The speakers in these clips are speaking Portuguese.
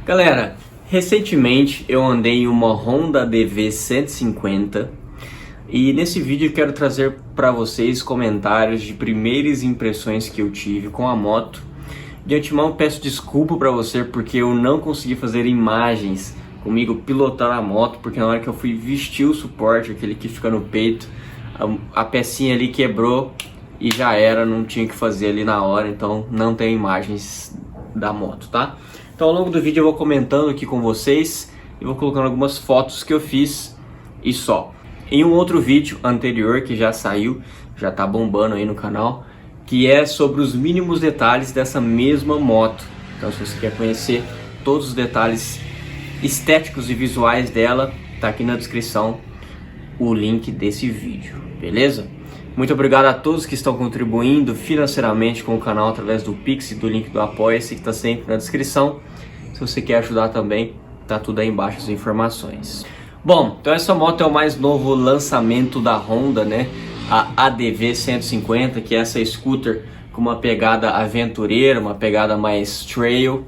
Galera, recentemente eu andei em uma Honda DV 150 e nesse vídeo eu quero trazer para vocês comentários de primeiras impressões que eu tive com a moto. De antemão peço desculpa para você porque eu não consegui fazer imagens comigo pilotar a moto, porque na hora que eu fui vestir o suporte, aquele que fica no peito, a pecinha ali quebrou e já era, não tinha que fazer ali na hora, então não tem imagens da moto, tá? Então ao longo do vídeo eu vou comentando aqui com vocês e vou colocando algumas fotos que eu fiz e só. Em um outro vídeo anterior que já saiu, já tá bombando aí no canal, que é sobre os mínimos detalhes dessa mesma moto. Então se você quer conhecer todos os detalhes estéticos e visuais dela, tá aqui na descrição o link desse vídeo, beleza? Muito obrigado a todos que estão contribuindo financeiramente com o canal através do Pix e do link do Apoia-se, que está sempre na descrição. Se você quer ajudar também, tá tudo aí embaixo as informações. Bom, então essa moto é o mais novo lançamento da Honda, né? A ADV 150, que é essa scooter com uma pegada aventureira, uma pegada mais trail.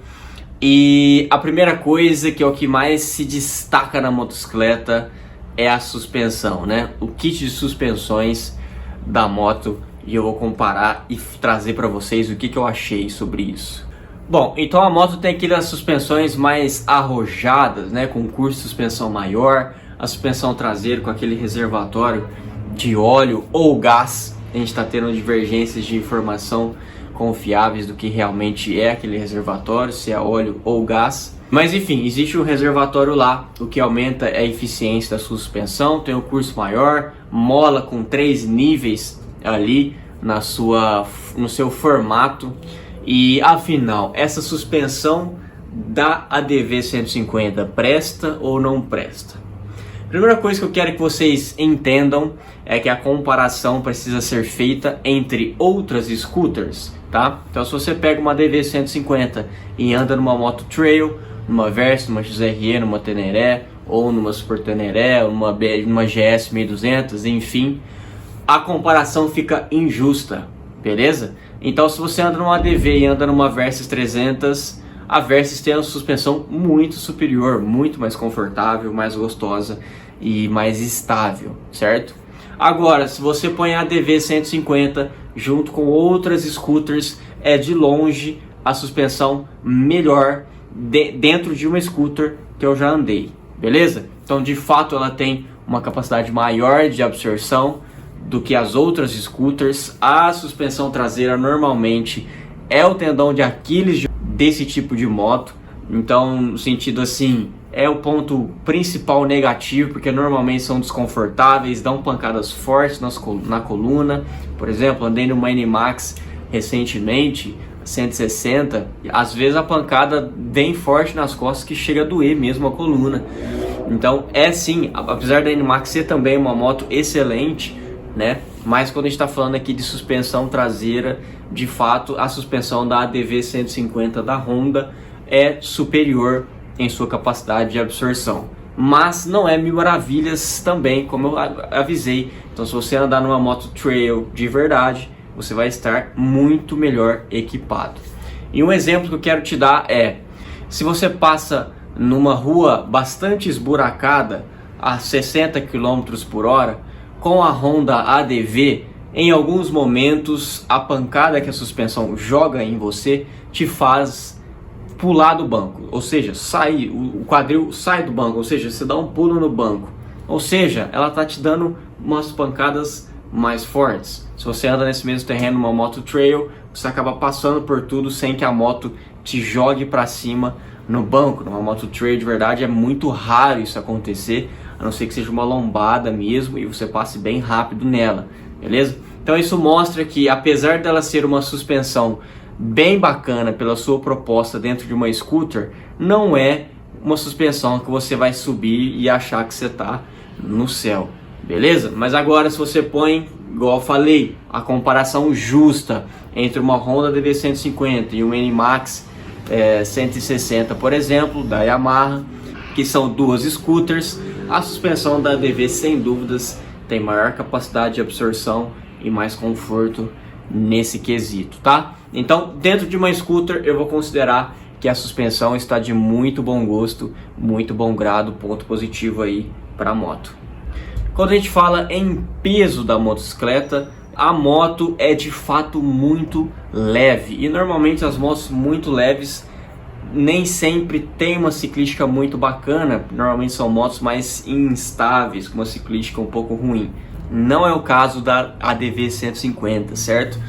E a primeira coisa, que é o que mais se destaca na motocicleta, é a suspensão, né? O kit de suspensões da moto, e eu vou comparar e trazer para vocês o que eu achei sobre isso. Bom, então a moto tem aquelas suspensões mais arrojadas, né, com curso de suspensão maior, a suspensão traseira com aquele reservatório de óleo ou gás. A gente está tendo divergências de informação confiáveis do que realmente é aquele reservatório, se é óleo ou gás. Mas enfim, existe um reservatório lá, o que aumenta a eficiência da suspensão, tem um curso maior, mola com 3 níveis ali no seu formato. E afinal, essa suspensão da ADV 150 presta ou não presta? Primeira coisa que eu quero que vocês entendam é que a comparação precisa ser feita entre outras scooters, tá? Então se você pega uma ADV 150 e anda numa moto trail, numa Versys, numa XRE, numa Teneré, ou numa Super Teneré, ou numa GS 1200, enfim, a comparação fica injusta, beleza? Então se você anda numa ADV e anda numa Versys 300, a Versys tem uma suspensão muito superior, muito mais confortável, mais gostosa e mais estável, certo? Agora, se você põe a ADV 150 junto com outras scooters, é de longe a suspensão melhor dentro de uma scooter que eu já andei, beleza? Então de fato ela tem uma capacidade maior de absorção do que as outras scooters. A suspensão traseira normalmente é o tendão de Aquiles desse tipo de moto, então no sentido assim, é o ponto principal negativo, porque normalmente são desconfortáveis, dão pancadas fortes na coluna. Por exemplo, andei numa NMAX recentemente, 160, às vezes a pancada vem forte nas costas que chega a doer mesmo a coluna. Então é sim, apesar da NMAX ser também uma moto excelente, né? Mas quando a gente está falando aqui de suspensão traseira, de fato a suspensão da ADV 150 da Honda é superior em sua capacidade de absorção. Mas não é mil maravilhas também, como eu avisei. Então se você andar numa moto trail de verdade, você vai estar muito melhor equipado. E um exemplo que eu quero te dar é, se você passa numa rua bastante esburacada a 60 km por hora, com a Honda ADV, em alguns momentos a pancada que a suspensão joga em você te faz pular do banco, ou seja, o quadril sai do banco, ou seja, você dá um pulo no banco, ou seja, ela está te dando umas pancadas mais fortes. Se você anda nesse mesmo terreno, uma moto trail, você acaba passando por tudo sem que a moto te jogue para cima no banco. Numa moto trail de verdade é muito raro isso acontecer, a não ser que seja uma lombada mesmo e você passe bem rápido nela, beleza? Então isso mostra que apesar dela ser uma suspensão bem bacana pela sua proposta dentro de uma scooter, não é uma suspensão que você vai subir e achar que você está no céu, beleza? Mas agora se você põe, igual eu falei, a comparação justa entre uma Honda DV 150 e uma NMAX 160, por exemplo, da Yamaha, que são duas scooters, a suspensão da DV sem dúvidas tem maior capacidade de absorção e mais conforto nesse quesito, tá? Então, dentro de uma scooter, eu vou considerar que a suspensão está de muito bom gosto, muito bom grado, ponto positivo aí para a moto. Quando a gente fala em peso da motocicleta, a moto é de fato muito leve, e normalmente as motos muito leves nem sempre tem uma ciclística muito bacana, normalmente são motos mais instáveis, com uma ciclística um pouco ruim. Não é o caso da ADV 150, certo?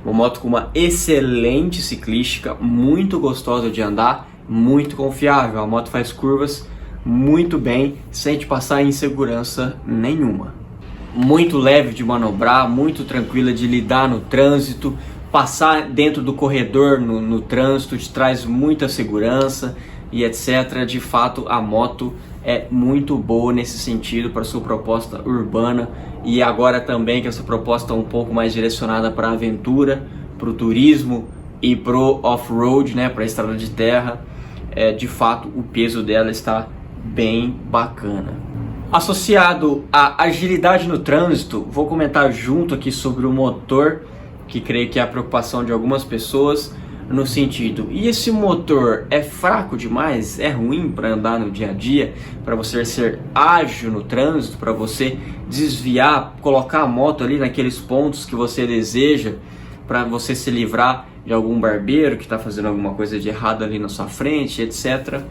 Uma moto com uma excelente ciclística, muito gostosa de andar, muito confiável. A moto faz curvas muito bem, sem te passar insegurança nenhuma. Muito leve de manobrar, muito tranquila de lidar no trânsito. Passar dentro do corredor no trânsito te traz muita segurança e etc. De fato, a moto é muito boa nesse sentido para sua proposta urbana, e agora também que essa proposta é um pouco mais direcionada para a aventura, para o turismo e para o off-road, né, para a estrada de terra. De fato, o peso dela está bem bacana. Associado à agilidade no trânsito, vou comentar junto aqui sobre o motor, que creio que é a preocupação de algumas pessoas, no sentido, e esse motor é fraco demais, é ruim para andar no dia a dia, para você ser ágil no trânsito, para você desviar, colocar a moto ali naqueles pontos que você deseja, para você se livrar de algum barbeiro que está fazendo alguma coisa de errado ali na sua frente, etc.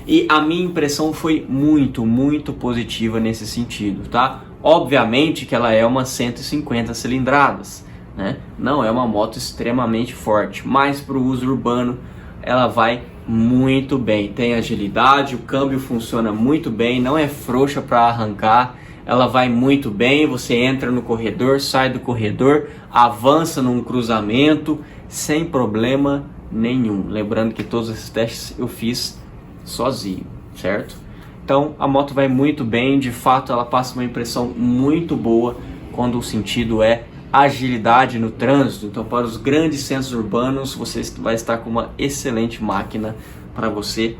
E a minha impressão foi muito positiva nesse sentido, tá? Obviamente que ela é uma 150 cilindradas, né? Não é uma moto extremamente forte, mas para o uso urbano ela vai muito bem. Tem agilidade, o câmbio funciona muito bem, não é frouxa para arrancar, ela vai muito bem. Você entra no corredor, sai do corredor, avança num cruzamento sem problema nenhum. Lembrando que todos esses testes eu fiz sozinho, certo? Então a moto vai muito bem, de fato ela passa uma impressão muito boa quando o sentido é agilidade no trânsito. Então, para os grandes centros urbanos, você vai estar com uma excelente máquina para você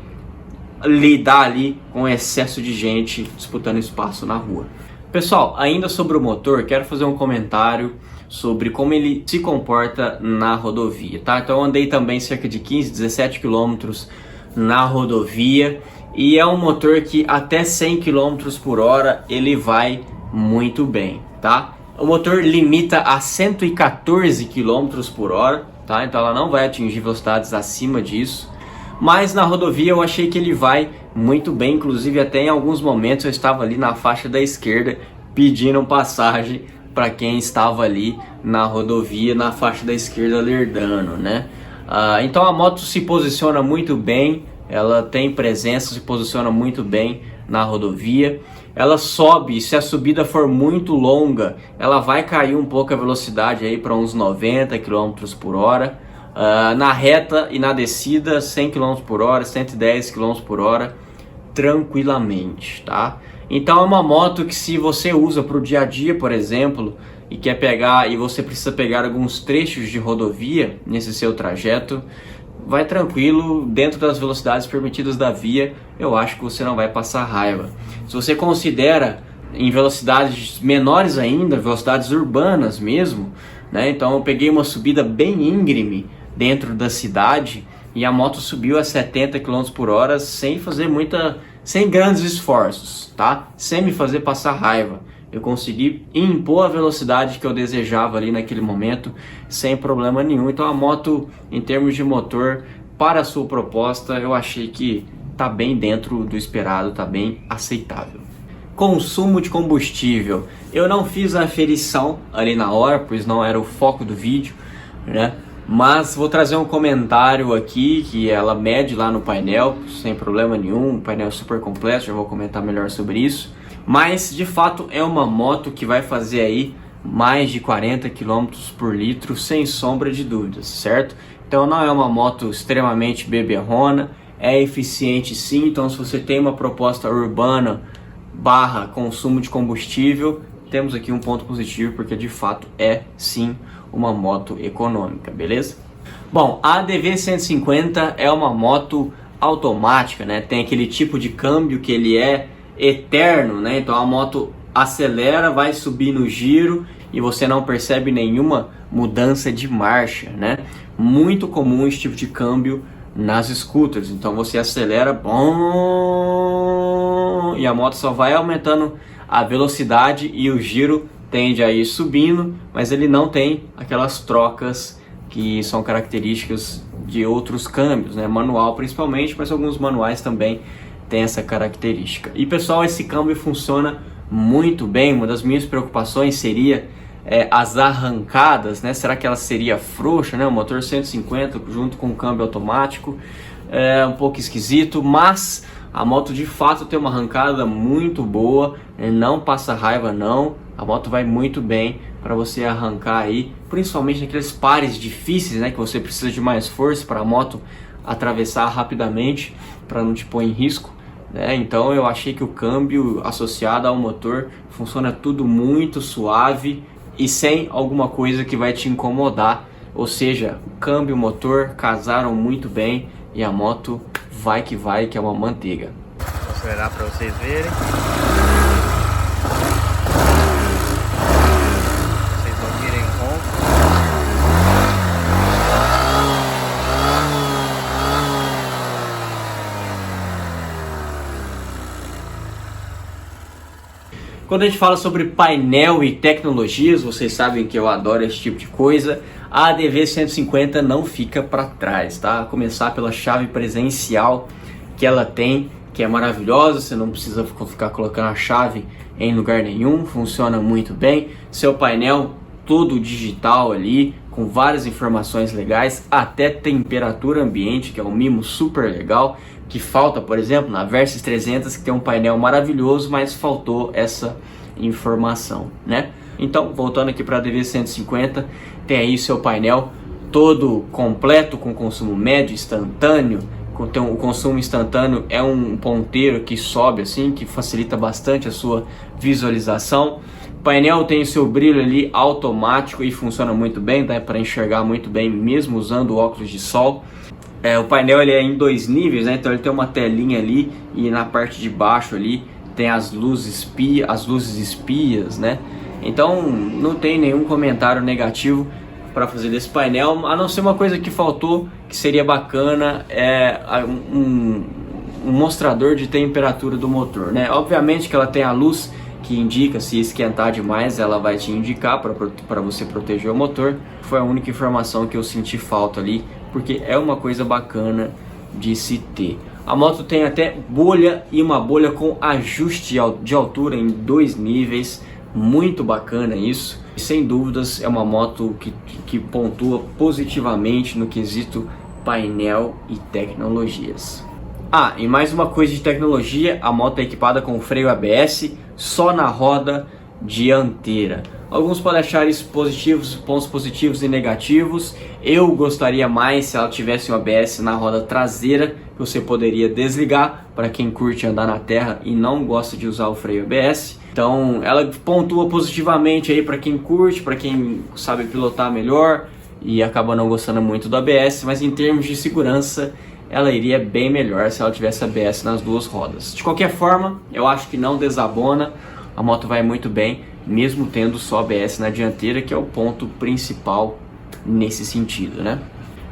lidar ali com o excesso de gente disputando espaço na rua. Pessoal, ainda sobre o motor, quero fazer um comentário sobre como ele se comporta na rodovia, tá? Então, eu andei também cerca de 15, 17 quilômetros na rodovia, e é um motor que até 100 km por hora ele vai muito bem, tá? O motor limita a 114 km por hora, tá? Então ela não vai atingir velocidades acima disso. Mas na rodovia eu achei que ele vai muito bem, inclusive até em alguns momentos eu estava ali na faixa da esquerda pedindo passagem para quem estava ali na rodovia, na faixa da esquerda lerdando, né? Então a moto se posiciona muito bem, ela tem presença, se posiciona muito bem na rodovia. Ela sobe, se a subida for muito longa, ela vai cair um pouco a velocidade aí para uns 90 km por hora. Na reta e na descida, 100 km por hora, 110 km por hora, tranquilamente, tá? Então é uma moto que, se você usa para o dia a dia, por exemplo, e quer pegar, e você precisa pegar alguns trechos de rodovia nesse seu trajeto, vai tranquilo, dentro das velocidades permitidas da via, eu acho que você não vai passar raiva. Se você considera em velocidades menores ainda, velocidades urbanas mesmo, né? Então eu peguei uma subida bem íngreme dentro da cidade e a moto subiu a 70 km por hora sem grandes esforços, tá? Sem me fazer passar raiva. Eu consegui impor a velocidade que eu desejava ali naquele momento sem problema nenhum. Então a moto, em termos de motor, para a sua proposta, eu achei que tá bem dentro do esperado, tá bem aceitável. Consumo de combustível. Eu não fiz a aferição ali na hora, pois não era o foco do vídeo, né? Mas vou trazer um comentário aqui que ela mede lá no painel, sem problema nenhum, um painel super completo, já vou comentar melhor sobre isso. Mas de fato é uma moto que vai fazer aí mais de 40 km por litro, sem sombra de dúvidas, certo? Então não é uma moto extremamente beberrona, é eficiente sim. Então se você tem uma proposta urbana / consumo de combustível, temos aqui um ponto positivo, porque de fato é sim uma moto econômica, beleza? Bom, a ADV 150 é uma moto automática, né? Tem aquele tipo de câmbio que ele é eterno, né? Então a moto acelera, vai subir no giro e você não percebe nenhuma mudança de marcha, né? Muito comum esse tipo de câmbio nas scooters. Então você acelera, bom, e a moto só vai aumentando a velocidade e o giro tende a ir subindo, mas ele não tem aquelas trocas que são características de outros câmbios, né? Manual principalmente, mas alguns manuais também têm essa característica. E pessoal, esse câmbio funciona muito bem. Uma das minhas preocupações seria as arrancadas, né? Será que ela seria frouxa, né? O motor 150 junto com o câmbio automático é um pouco esquisito, mas a moto de fato tem uma arrancada muito boa, não passa raiva não, a moto vai muito bem para você arrancar aí, principalmente naqueles pares difíceis, né, que você precisa de mais força para a moto atravessar rapidamente, para não te pôr em risco, né? Então eu achei que o câmbio associado ao motor funciona tudo muito suave e sem alguma coisa que vai te incomodar, ou seja, o câmbio e o motor casaram muito bem e a moto vai, que é uma manteiga. Vou acelerar para vocês verem. Vocês ouvirem o ronco. Quando a gente fala sobre painel e tecnologias, vocês sabem que eu adoro esse tipo de coisa. A ADV 150 não fica para trás, tá? A começar pela chave presencial que ela tem, que é maravilhosa, você não precisa ficar colocando a chave em lugar nenhum, funciona muito bem. Seu painel todo digital ali, com várias informações legais, até temperatura ambiente, que é um mimo super legal, que falta, por exemplo, na Versys 300, que tem um painel maravilhoso, mas faltou essa informação, né? Então, voltando aqui para a ADV 150, tem aí seu painel todo completo, com consumo médio, instantâneo. O consumo instantâneo é um ponteiro que sobe assim, que facilita bastante a sua visualização. O painel tem o seu brilho ali automático e funciona muito bem, dá para enxergar muito bem mesmo usando óculos de sol. O painel ele é em 2 níveis, né? Então ele tem uma telinha ali e na parte de baixo ali tem as luzes espias, né? Então não tem nenhum comentário negativo para fazer desse painel, a não ser uma coisa que faltou, que seria bacana, um mostrador de temperatura do motor, né? Obviamente que ela tem a luz que indica, se esquentar demais ela vai te indicar para você proteger o motor. Foi a única informação que eu senti falta ali, porque é uma coisa bacana de se ter. A moto tem até bolha, e uma bolha com ajuste de altura em 2 níveis, muito bacana isso. E sem dúvidas é uma moto que pontua positivamente no quesito painel e tecnologias. E mais uma coisa de tecnologia, a moto é equipada com freio ABS só na roda dianteira. Alguns podem achar isso positivos, pontos positivos e negativos. Eu gostaria mais se ela tivesse um ABS na roda traseira, que você poderia desligar para quem curte andar na terra e não gosta de usar o freio ABS. Então ela pontua positivamente aí para quem curte, para quem sabe pilotar melhor e acaba não gostando muito do ABS, mas em termos de segurança ela iria bem melhor se ela tivesse ABS nas 2 rodas. De qualquer forma, eu acho que não desabona, a moto vai muito bem, mesmo tendo só ABS na dianteira, que é o ponto principal nesse sentido, né?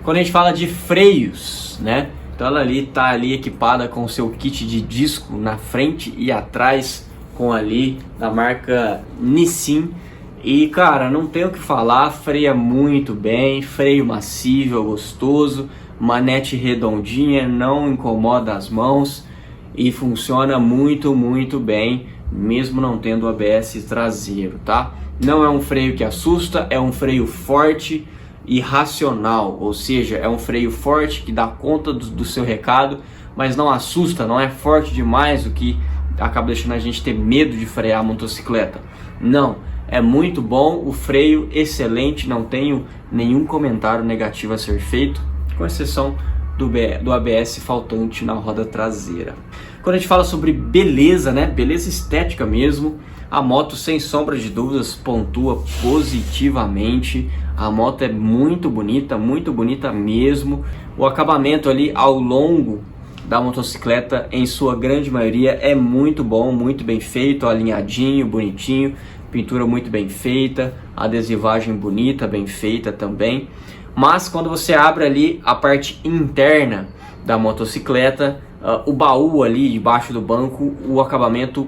Quando a gente fala de freios, né? Então ela está ali equipada com o seu kit de disco na frente e atrás, com ali da marca Nissin. E cara, não tenho o que falar, freia muito bem, freio massível, gostoso, manete redondinha, não incomoda as mãos e funciona muito bem, mesmo não tendo ABS traseiro, tá? Não é um freio que assusta, é um freio forte e racional, ou seja, é um freio forte que dá conta do seu recado, mas não assusta, não é forte demais, o que acaba deixando a gente ter medo de frear a motocicleta. Não, é muito bom, o freio excelente, não tenho nenhum comentário negativo a ser feito, com exceção do ABS faltante na roda traseira. Quando a gente fala sobre beleza, né, beleza estética mesmo, a moto sem sombra de dúvidas pontua positivamente. A moto é muito bonita mesmo. O acabamento ali ao longo da motocicleta, em sua grande maioria, é muito bom, muito bem feito, alinhadinho, bonitinho, pintura muito bem feita, adesivagem bonita, bem feita também. Mas quando você abre ali a parte interna da motocicleta, o baú ali debaixo do banco, o acabamento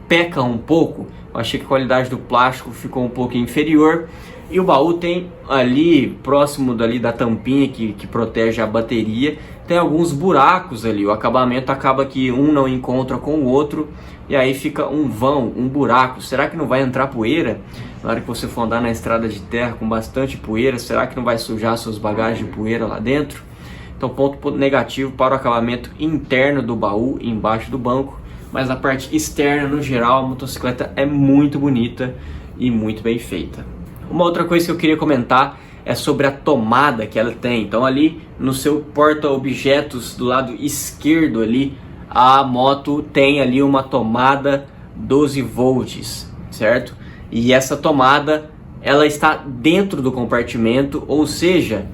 peca um pouco. Eu achei que a qualidade do plástico ficou um pouco inferior. E o baú tem ali, próximo dali da tampinha que protege a bateria, tem alguns buracos ali. O acabamento acaba que um não encontra com o outro e aí fica um vão, um buraco. Será que não vai entrar poeira? Na hora que você for andar na estrada de terra com bastante poeira, será que não vai sujar suas bagagens de poeira lá dentro? Então, ponto negativo para o acabamento interno do baú, embaixo do banco. Mas a parte externa, no geral, a motocicleta é muito bonita e muito bem feita. Uma outra coisa que eu queria comentar é sobre a tomada que ela tem. Então ali no seu porta-objetos do lado esquerdo ali, a moto tem ali uma tomada 12 volts, certo? E essa tomada, ela está dentro do compartimento, ou seja,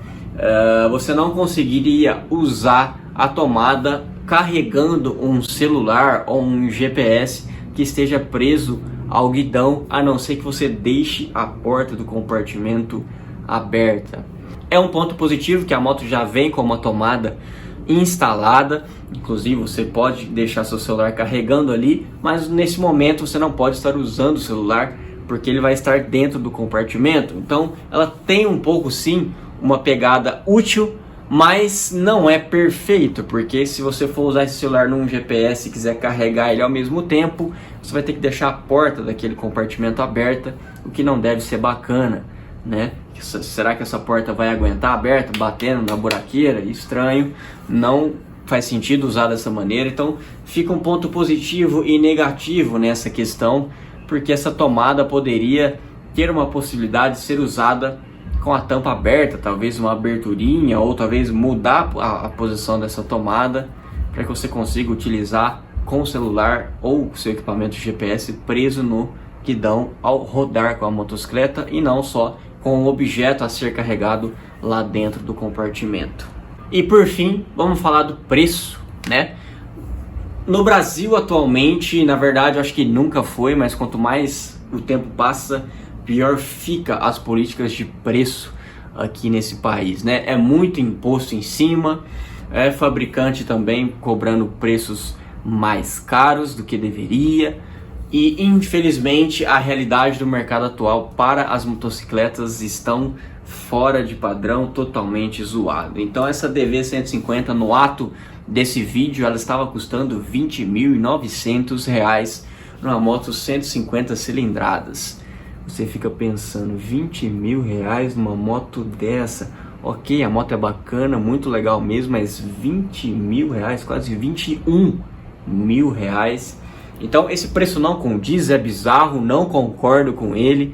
você não conseguiria usar a tomada carregando um celular ou um GPS que esteja preso ao guidão, a não ser que você deixe a porta do compartimento aberta. É um ponto positivo que a moto já vem com uma tomada instalada, inclusive você pode deixar seu celular carregando ali, mas nesse momento você não pode estar usando o celular porque ele vai estar dentro do compartimento. Então ela tem um pouco sim uma pegada útil, mas não é perfeito, porque se você for usar esse celular num GPS e quiser carregar ele ao mesmo tempo, você vai ter que deixar a porta daquele compartimento aberta, o que não deve ser bacana, né? Será que essa porta vai aguentar aberta, batendo na buraqueira? Estranho, não faz sentido usar dessa maneira. Então fica um ponto positivo e negativo nessa questão, porque essa tomada poderia ter uma possibilidade de ser usada com a tampa aberta, talvez uma aberturinha, ou talvez mudar a posição dessa tomada para que você consiga utilizar com o celular ou seu equipamento GPS preso no guidão ao rodar com a motocicleta e não só com o objeto a ser carregado lá dentro do compartimento. E por fim, vamos falar do preço, né? No Brasil atualmente, na verdade, eu acho que nunca foi, mas quanto mais o tempo passa, pior fica as políticas de preço aqui nesse país, né? É muito imposto em cima, é fabricante também cobrando preços mais caros do que deveria, e infelizmente a realidade do mercado atual para as motocicletas estão fora de padrão, totalmente zoado. Então essa DV150 no ato desse vídeo, ela estava custando R$ 20.900 numa moto 150 cilindradas. Você fica pensando, 20 mil reais numa moto dessa? Ok, a moto é bacana, muito legal mesmo, mas 20 mil reais, quase 21 mil reais. Então esse preço não condiz, é bizarro, não concordo com ele,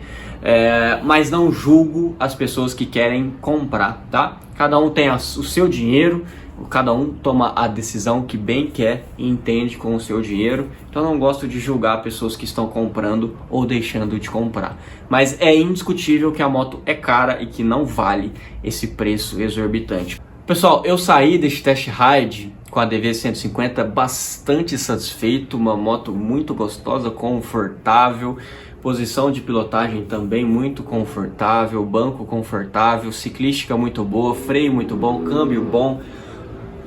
mas não julgo as pessoas que querem comprar, tá? Cada um tem o seu dinheiro, cada um toma a decisão que bem quer e entende com o seu dinheiro. Então eu não gosto de julgar pessoas que estão comprando ou deixando de comprar. Mas é indiscutível que a moto é cara e que não vale esse preço exorbitante. Pessoal, eu saí desse test ride com a DV150 bastante satisfeito, uma moto muito gostosa, confortável, posição de pilotagem também muito confortável, banco confortável, ciclística muito boa, freio muito bom, câmbio bom.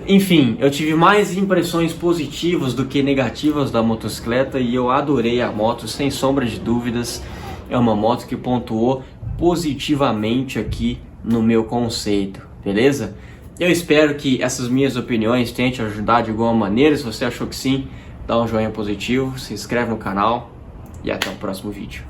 Enfim, eu tive mais impressões positivas do que negativas da motocicleta e eu adorei a moto, sem sombra de dúvidas. É uma moto que pontuou positivamente aqui no meu conceito, beleza? Eu espero que essas minhas opiniões tenham te ajudado de alguma maneira. Se você achou que sim, dá um joinha positivo, se inscreve no canal e até o próximo vídeo.